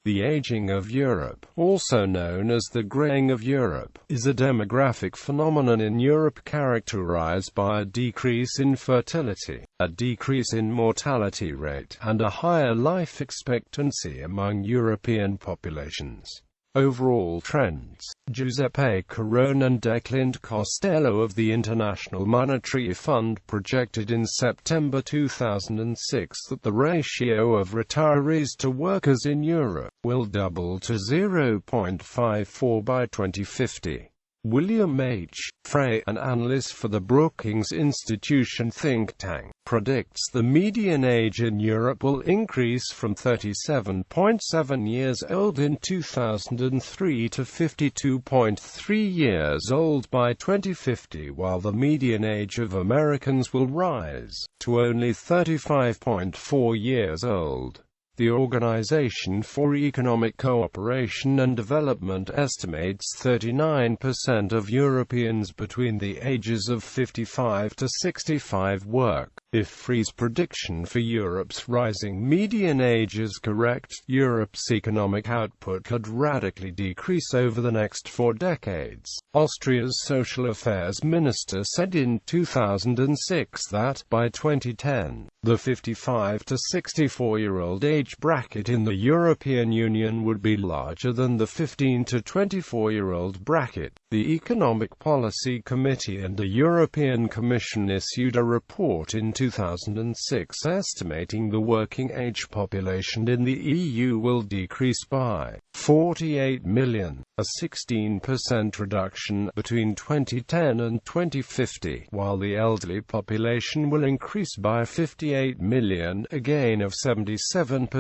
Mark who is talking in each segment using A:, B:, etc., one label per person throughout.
A: The aging of Europe, also known as the graying of Europe, is a demographic phenomenon in Europe characterized by a decrease in fertility, a decrease in mortality rate, and a higher life expectancy among European populations. Overall trends. Giuseppe Carone and Declan Costello of the International Monetary Fund projected in September 2006 that the ratio of retirees to workers in Europe will double to 0.54 by 2050. William H. Frey, an analyst for the Brookings Institution think tank, predicts the median age in Europe will increase from 37.7 years old in 2003 to 52.3 years old by 2050, while the median age of Americans will rise to only 35.4 years old. The Organization for Economic Cooperation and Development estimates 39% of Europeans between the ages of 55 to 65 work. If Frey's prediction for Europe's rising median age is correct, Europe's economic output could radically decrease over the next 4 decades. Austria's Social Affairs Minister said in 2006 that, by 2010, the 55 to 64-year-old age bracket in the European Union would be larger than the 15 to 24-year-old bracket. The Economic Policy Committee and the European Commission issued a report in 2006 estimating the working age population in the EU will decrease by 48 million, a 16% reduction between 2010 and 2050, while the elderly population will increase by 58 million, a gain of 77%.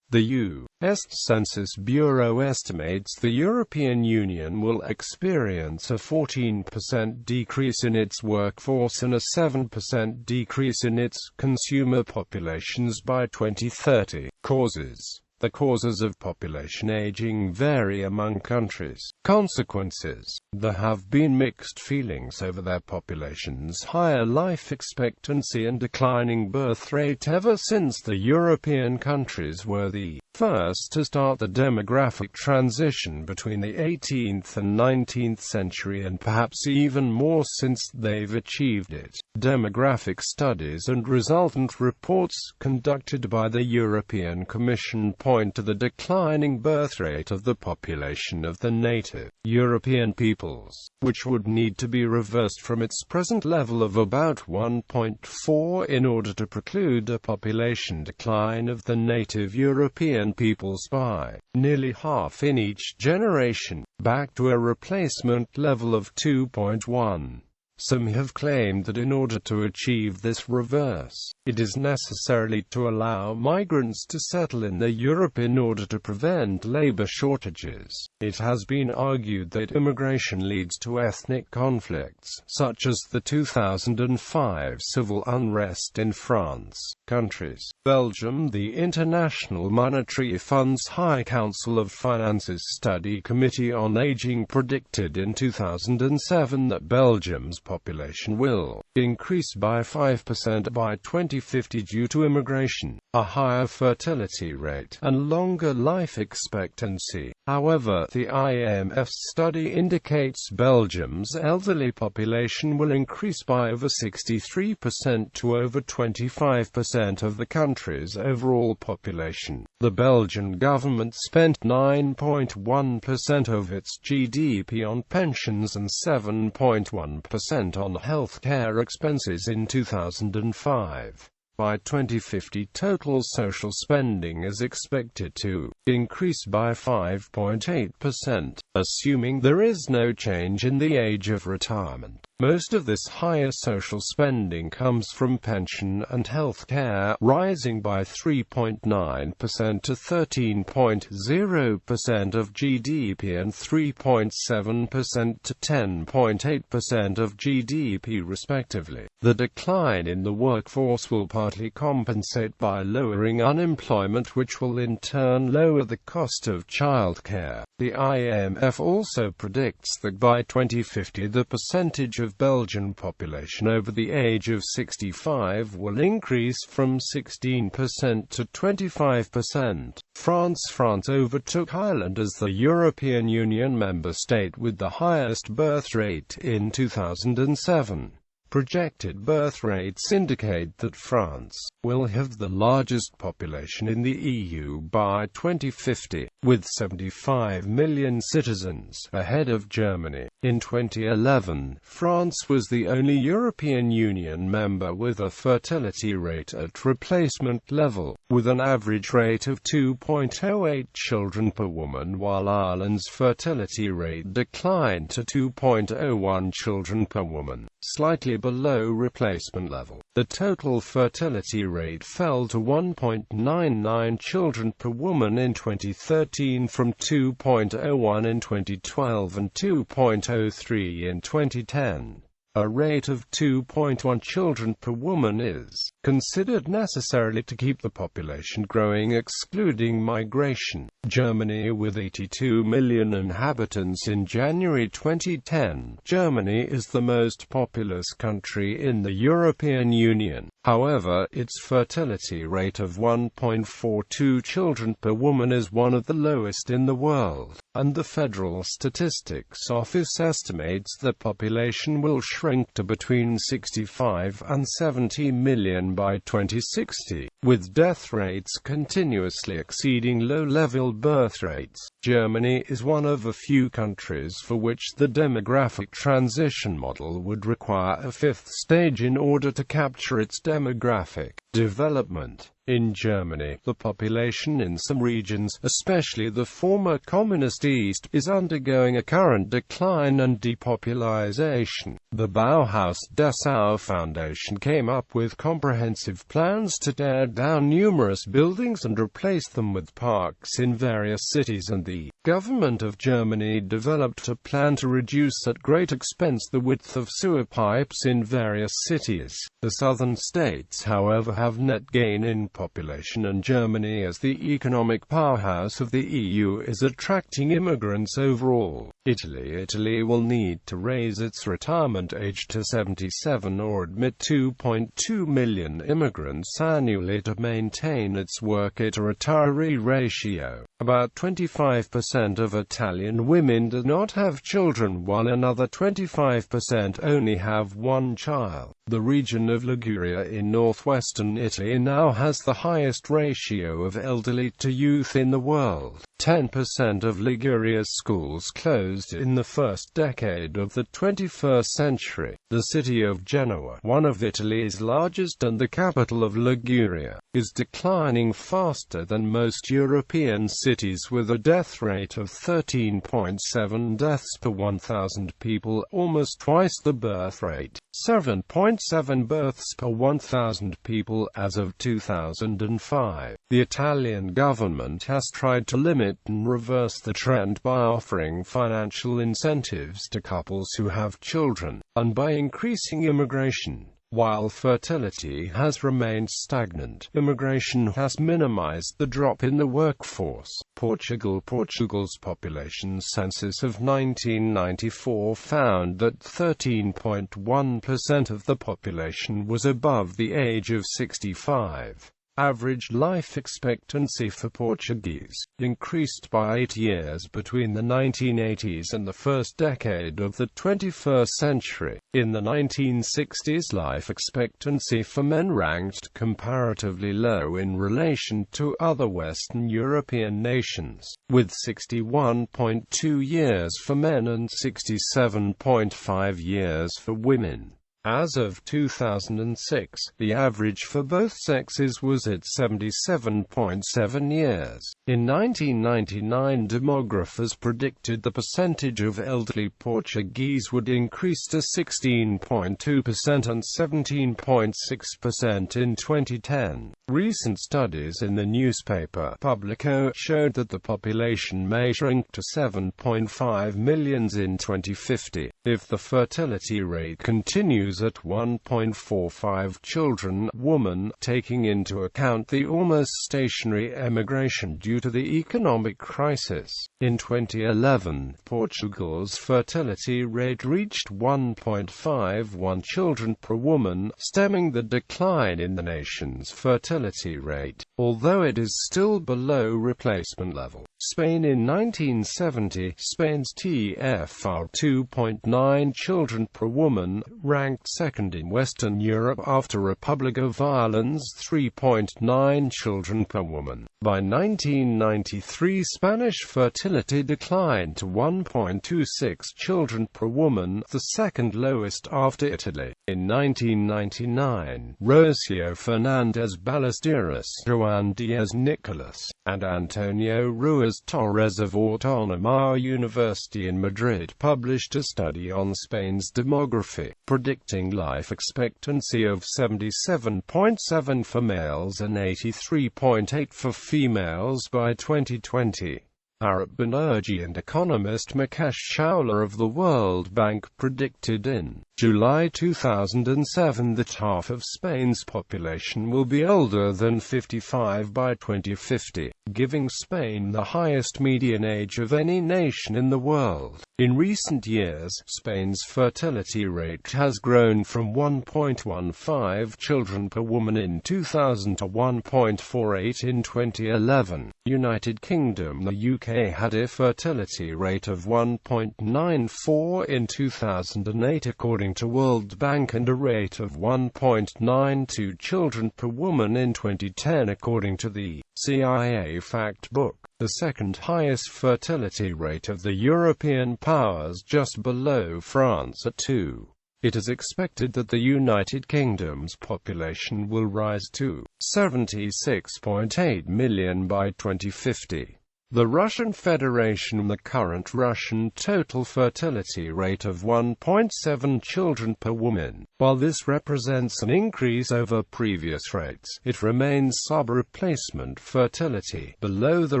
A: The U.S. Census Bureau estimates the European Union will experience a 14% decrease in its workforce and a 7% decrease in its consumer populations by 2030. Causes. The causes of population aging vary among countries. Consequences. There have been mixed feelings over their population's higher life expectancy and declining birth rate ever since the European countries were the first to start the demographic transition between the 18th and 19th century, and perhaps even more since they've achieved it. Demographic studies and resultant reports conducted by the European Commission point to the declining birth rate of the population of the native European peoples, which would need to be reversed from its present level of about 1.4 in order to preclude a population decline of the native European peoples by nearly half in each generation, back to a replacement level of 2.1. Some have claimed that in order to achieve this reverse, it is necessary to allow migrants to settle in Europe in order to prevent labor shortages. It has been argued that immigration leads to ethnic conflicts, such as the 2005 civil unrest in France. Countries. Belgium. The International Monetary Fund's High Council of Finance's Study Committee on Aging predicted in 2007 that Belgium's population will increase by 5% by 2050 due to immigration, a higher fertility rate, and longer life expectancy. However, the IMF's study indicates Belgium's elderly population will increase by over 63% to over 25% of the country's overall population. The Belgian government spent 9.1% of its GDP on pensions and 7.1% on healthcare expenses in 2005. By 2050, total social spending is expected to increase by 5.8%, assuming there is no change in the age of retirement. Most of this higher social spending comes from pension and health care, rising by 3.9% to 13.0% of GDP and 3.7% to 10.8% of GDP respectively. The decline in the workforce will partly compensate by lowering unemployment, which will in turn lower the cost of childcare. The IMF also predicts that by 2050 the percentage of Belgian population over the age of 65 will increase from 16% to 25%. France overtook Ireland as the European Union member state with the highest birth rate in 2007. Projected birth rates indicate that France will have the largest population in the EU by 2050, with 75 million citizens, ahead of Germany. In 2011, France was the only European Union member with a fertility rate at replacement level, with an average rate of 2.08 children per woman, while Ireland's fertility rate declined to 2.01 children per woman, slightly below replacement level. The total fertility rate fell to 1.99 children per woman in 2013 from 2.01 in 2012 and 2.03 in 2010. A rate of 2.1 children per woman is considered necessary to keep the population growing, excluding migration. Germany, with 82 million inhabitants in January 2010, Germany is the most populous country in the European Union. However, its fertility rate of 1.42 children per woman is one of the lowest in the world, and the Federal Statistics Office estimates the population will shrink to between 65 and 70 million by 2060, with death rates continuously exceeding low-level birth rates. Germany is one of a few countries for which the demographic transition model would require a fifth stage in order to capture its demographic development. In Germany, the population in some regions, especially the former Communist East, is undergoing a current decline and depopulation. The Bauhaus-Dessau Foundation came up with comprehensive plans to tear down numerous buildings and replace them with parks in various cities, and the government of Germany developed a plan to reduce at great expense the width of sewer pipes in various cities. The southern states, however, have net gain in population, and Germany, as the economic powerhouse of the EU, is attracting immigrants overall. Italy will need to raise its retirement age to 77 or admit 2.2 million immigrants annually to maintain its worker-to-retiree ratio. About 25% of Italian women do not have children, while another 25% only have one child. The region of Liguria in northwestern Italy now has the highest ratio of elderly to youth in the world. 10% of Liguria's schools closed in the first decade of the 21st century. The city of Genoa, one of Italy's largest and the capital of Liguria, is declining faster than most European cities, with a death rate of 13.7 deaths per 1,000 people, almost twice the birth rate. 7.7 births per 1,000 people as of 2005. The Italian government has tried to limit and reverse the trend by offering financial incentives to couples who have children, and by increasing immigration. While fertility has remained stagnant, immigration has minimized the drop in the workforce. Portugal's population census of 1994 found that 13.1% of the population was above the age of 65. Average life expectancy for Portuguese increased by 8 years between the 1980s and the first decade of the 21st century. In the 1960s, life expectancy for men ranked comparatively low in relation to other Western European nations, with 61.2 years for men and 67.5 years for women. As of 2006, the average for both sexes was at 77.7 years. In 1999, demographers predicted the percentage of elderly Portuguese would increase to 16.2% and 17.6% in 2010. Recent studies in the newspaper Público showed that the population may shrink to 7.5 million in 2050, if the fertility rate continues rose at 1.45 children per woman, taking into account the almost stationary emigration due to the economic crisis. In 2011, Portugal's fertility rate reached 1.51 children per woman, stemming the decline in the nation's fertility rate, although it is still below replacement level. Spain in 1970, Spain's TFR 2.9 children per woman, ranked second in Western Europe after Republic of Ireland's 3.9 children per woman. By 1993, Spanish fertility declined to 1.26 children per woman, the second lowest after Italy. In 1999, Rocio Fernandez Ballesteros, Juan Diaz Nicolas, and Antonio Ruiz Torres of Autónoma University in Madrid published a study on Spain's demography, predicting life expectancy of 77.7 for males and 83.8 for females by 2020. Arab Banerjee and economist Mukesh Chawla of the World Bank predicted in July 2007 that half of Spain's population will be older than 55 by 2050, giving Spain the highest median age of any nation in the world. In recent years, Spain's fertility rate has grown from 1.15 children per woman in 2000 to 1.48 in 2011. United Kingdom. The UK had a fertility rate of 1.94 in 2008 according to World Bank, and a rate of 1.92 children per woman in 2010 according to the CIA Fact Book. The second highest fertility rate of the European powers, just below France at 2. It is expected that the United Kingdom's population will rise to 76.8 million by 2050. The Russian Federation. The current Russian total fertility rate of 1.7 children per woman. While this represents an increase over previous rates, it remains sub-replacement fertility, below the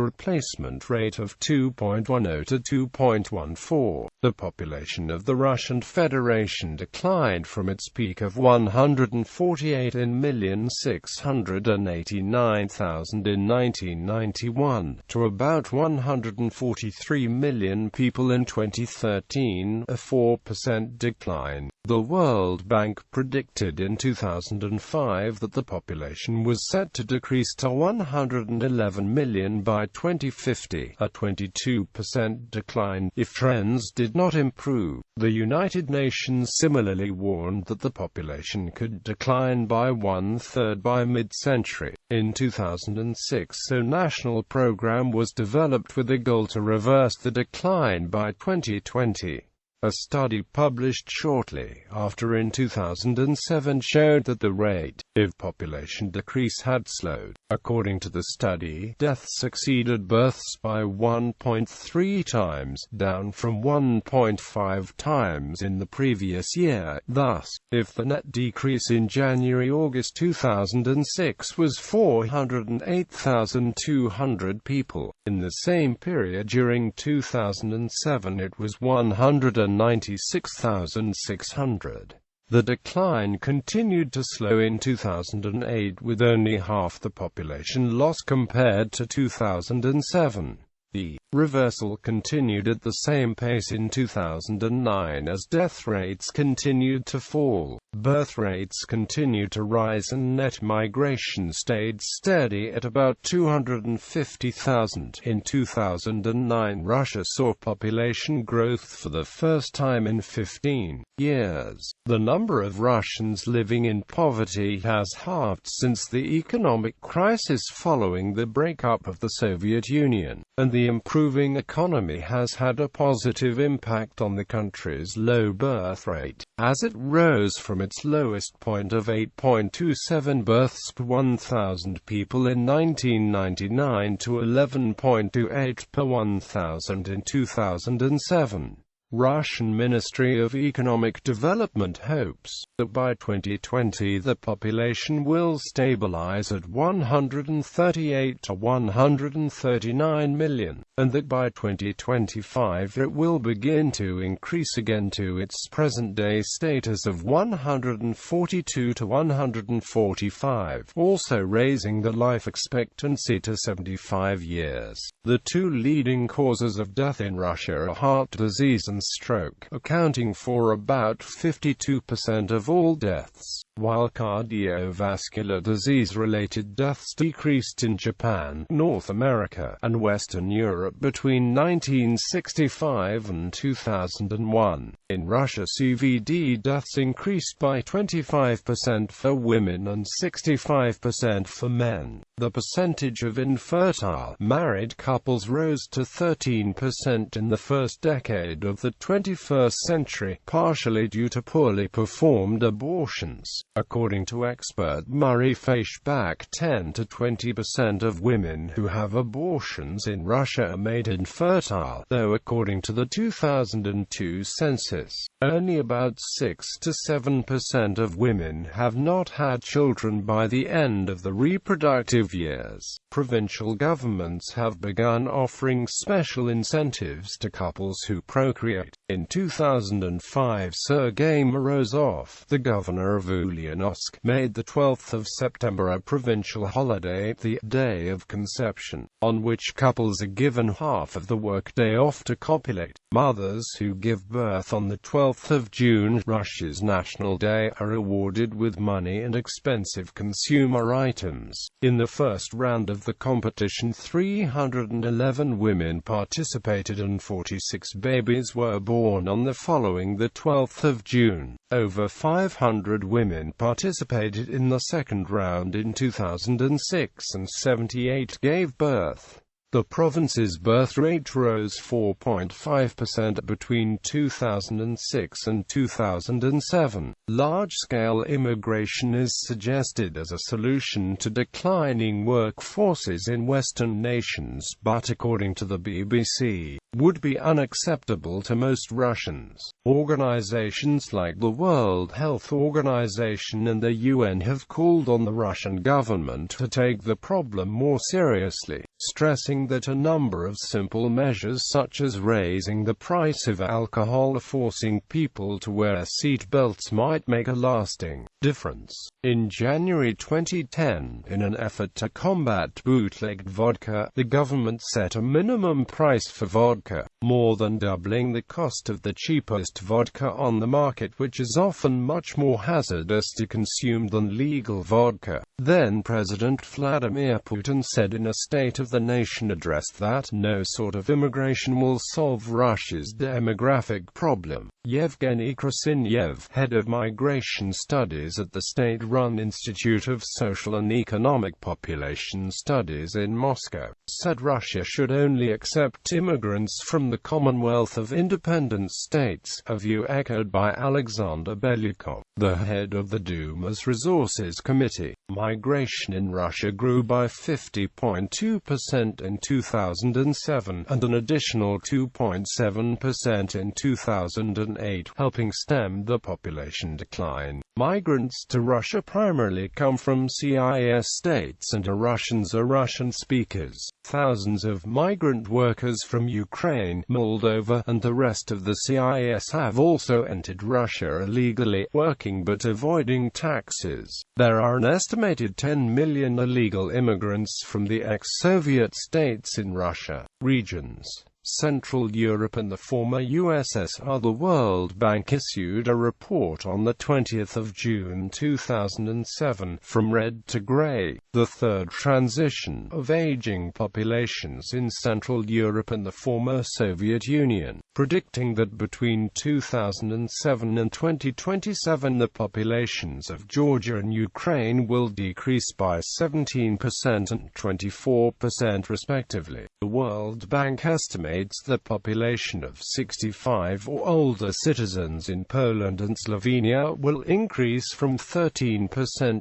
A: replacement rate of 2.10 to 2.14. The population of the Russian Federation declined from its peak of 148,689,000 in 1991 to about 143 million people in 2013, a 4% decline. The World Bank predicted in 2005 that the population was set to decrease to 111 million by 2050, a 22% decline, if trends did not improve. The United Nations similarly warned that the population could decline by one-third by mid-century. In 2006, a national program was developed with a goal to reverse the decline by 2020. A study published shortly after in 2007 showed that the rate of population decrease had slowed. According to the study, deaths exceeded births by 1.3 times, down from 1.5 times in the previous year. Thus, if the net decrease in January-August 2006 was 408,200 people, in the same period during 2007 it was 196,600. The decline continued to slow in 2008 with only half the population loss compared to 2007. The reversal continued at the same pace in 2009 as death rates continued to fall, birth rates continued to rise and net migration stayed steady at about 250,000. In 2009, Russia saw population growth for the first time in 15 years. The number of Russians living in poverty has halved since the economic crisis following the breakup of the Soviet Union, and the improving economy has had a positive impact on the country's low birth rate, as it rose from its lowest point of 8.27 births per 1,000 people in 1999 to 11.28 per 1,000 in 2007. Russian Ministry of Economic Development hopes that by 2020 the population will stabilize at 138 to 139 million, and that by 2025 it will begin to increase again to its present-day status of 142 to 145, also raising the life expectancy to 75 years. The two leading causes of death in Russia are heart disease and stroke, accounting for about 52% of all deaths, while cardiovascular disease-related deaths decreased in Japan, North America, and Western Europe between 1965 and 2001. In Russia, CVD deaths increased by 25% for women and 65% for men. The percentage of infertile, married couples rose to 13% in the first decade of the 21st century, partially due to poorly performed abortions. According to expert Murray Feischbach, 10 to 20% of women who have abortions in Russia are made infertile, though according to the 2002 census, only about 6 to 7% of women have not had children by the end of the reproductive years. Provincial governments have begun offering special incentives to couples who procreate. In 2005, Sergei Morozov, the governor of Ulyanovsk, made the 12th of September a provincial holiday, the Day of Conception, on which couples are given half of the workday off to copulate. Mothers who give birth on the 12th of June, Russia's National Day, are awarded with money and expensive consumer items. In the first round of the competition, 311 women participated and 46 babies were born on the following the 12th of June. Over 500 women participated in the second round in 2006 and 78 gave birth. The province's birth rate rose 4.5% between 2006 and 2007. Large-scale immigration is suggested as a solution to declining workforces in Western nations, but according to the BBC, would be unacceptable to most Russians. Organizations like the World Health Organization and the UN have called on the Russian government to take the problem more seriously, stressing that a number of simple measures such as raising the price of alcohol or forcing people to wear seat belts might make a lasting difference. In January 2010, in an effort to combat bootlegged vodka, the government set a minimum price for vodka, more than doubling the cost of the cheapest vodka on the market, which is often much more hazardous to consume than legal vodka. Then President Vladimir Putin said in a State of the Nation address that no sort of immigration will solve Russia's demographic problem. Yevgeny Krasinyev, head of migration studies at the state-run Institute of Social and Economic Population Studies in Moscow, said Russia should only accept immigrants from the Commonwealth of Independent States, a view echoed by Alexander Belyukov, the head of the Duma's Resources Committee. Migration in Russia grew by 50.2% in 2007, and an additional 2.7% in 2008, helping stem the population decline. Migrants to Russia primarily come from CIS states and are Russians or Russian speakers. Thousands of migrant workers from Ukraine, Moldova, and the rest of the CIS have also entered Russia illegally, working but avoiding taxes. There are an estimated 10 million illegal immigrants from the ex-Soviet states in Russia. Regions: Central Europe and the former USSR. The World Bank issued a report on the 20th of June 2007, From Red to Grey, the third transition of aging populations in Central Europe and the former Soviet Union, predicting that between 2007 and 2027 the populations of Georgia and Ukraine will decrease by 17% and 24% respectively. The World Bank estimates the population of 65 or older citizens in Poland and Slovenia will increase from 13%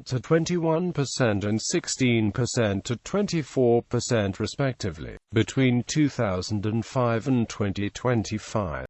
A: to 21% and 16% to 24% respectively, between 2005 and 2025.